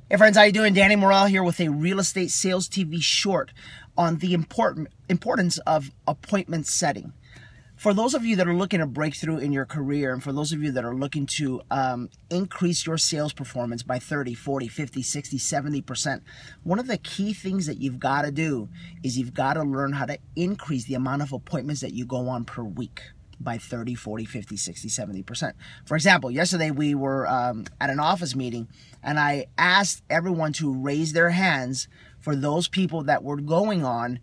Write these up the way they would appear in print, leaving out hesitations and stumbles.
Hey friends, how you doing? Danny Morrell here with a Real Estate Sales TV short on the importance of appointment setting. For those of you that are looking to break through in your career, and for those of you that are looking to increase your sales performance by 30, 40, 50, 60, 70%, one of the key things that you've got to do is you've got to learn how to increase the amount of appointments that you go on per week by 30, 40, 50, 60, 70%. For example, yesterday we were at an office meeting and I asked everyone to raise their hands for those people that were going on,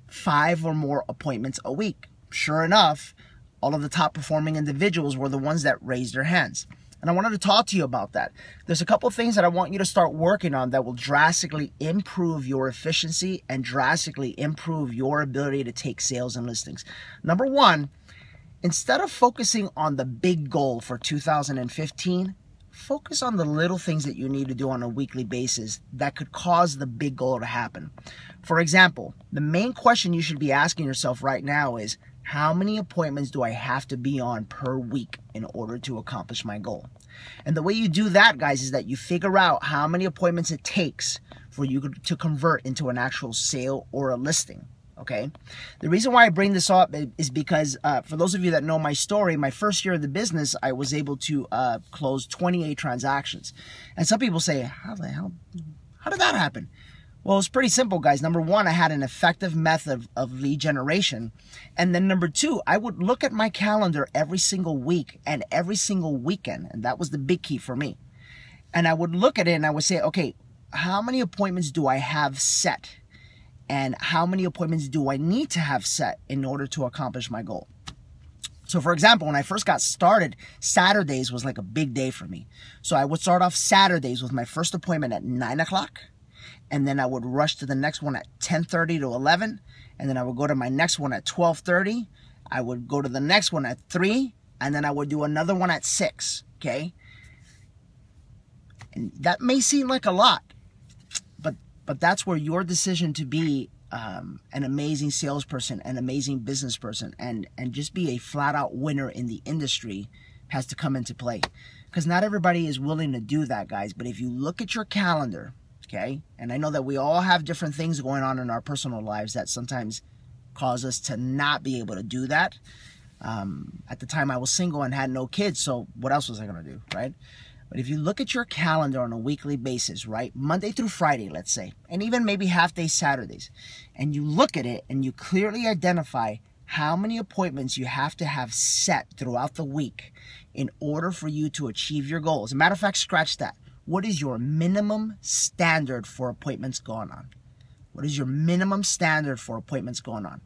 5 or more appointments a week. Sure enough, all of the top performing individuals were the ones that raised their hands. And I wanted to talk to you about that. There's a couple of things that I want you to start working on that will drastically improve your efficiency and drastically improve your ability to take sales and listings. Number one, instead of focusing on the big goal for 2015, focus on the little things that you need to do on a weekly basis that could cause the big goal to happen. For example, the main question you should be asking yourself right now is, how many appointments do I have to be on per week in order to accomplish my goal? And the way you do that, guys, is that you figure out how many appointments it takes for you to convert into an actual sale or a listing. Okay. The reason why I bring this up is because for those of you that know my story, my first year of the business, I was able to close 28 transactions. And some people say, how did that happen? Well, it's pretty simple, guys. Number one, I had an effective method of lead generation. And then number two, I would look at my calendar every single week and every single weekend. And that was the big key for me. And I would look at it and I would say, okay, how many appointments do I have set? And how many appointments do I need to have set in order to accomplish my goal? So for example, when I first got started, Saturdays was like a big day for me. So I would start off Saturdays with my first appointment at 9 o'clock. And then I would rush to the next one at 10:30 to 11. And then I would go to my next one at 12:30. I would go to the next one at 3. And then I would do another one at 6. Okay? And that may seem like a lot. But that's where your decision to be an amazing salesperson, an amazing business person, and just be a flat-out winner in the industry has to come into play. Because not everybody is willing to do that, guys. But if you look at your calendar, okay, and I know that we all have different things going on in our personal lives that sometimes cause us to not be able to do that. At the time, I was single and had no kids, so what else was I going to do, right? But if you look at your calendar on a weekly basis, right, Monday through Friday, let's say, and even maybe half-day Saturdays, and you look at it and you clearly identify how many appointments you have to have set throughout the week in order for you to achieve your goal. As a matter of fact, scratch that. What is your minimum standard for appointments going on? What is your minimum standard for appointments going on?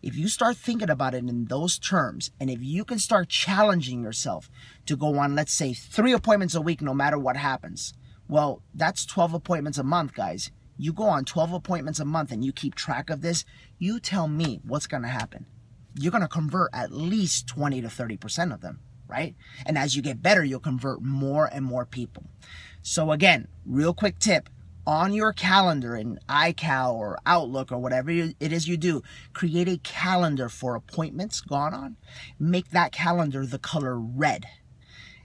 If you start thinking about it in those terms, and if you can start challenging yourself to go on, let's say, 3 appointments a week no matter what happens, well, that's 12 appointments a month, guys. You go on 12 appointments a month and you keep track of this, you tell me what's going to happen. You're going to convert at least 20 to 30% of them, right? And as you get better, you'll convert more and more people. So again, real quick tip. On your calendar in iCal or Outlook or whatever it is you do, create a calendar for appointments gone on. Make that calendar the color red.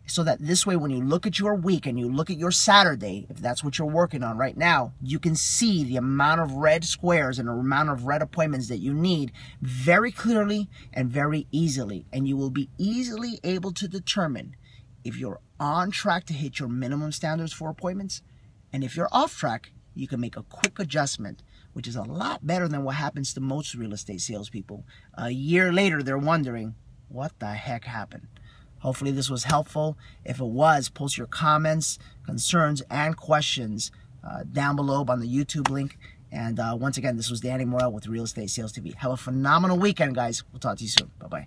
So that this way when you look at your week and you look at your Saturday, if that's what you're working on right now, you can see the amount of red squares and the amount of red appointments that you need very clearly and very easily. And you will be easily able to determine if you're on track to hit your minimum standards for appointments. And if you're off track, you can make a quick adjustment, which is a lot better than what happens to most real estate salespeople. A year later, they're wondering, what the heck happened? Hopefully this was helpful. If it was, post your comments, concerns, and questions down below on the YouTube link. And once again, this was Danny Morrell with Real Estate Sales TV. Have a phenomenal weekend, guys. We'll talk to you soon. Bye-bye.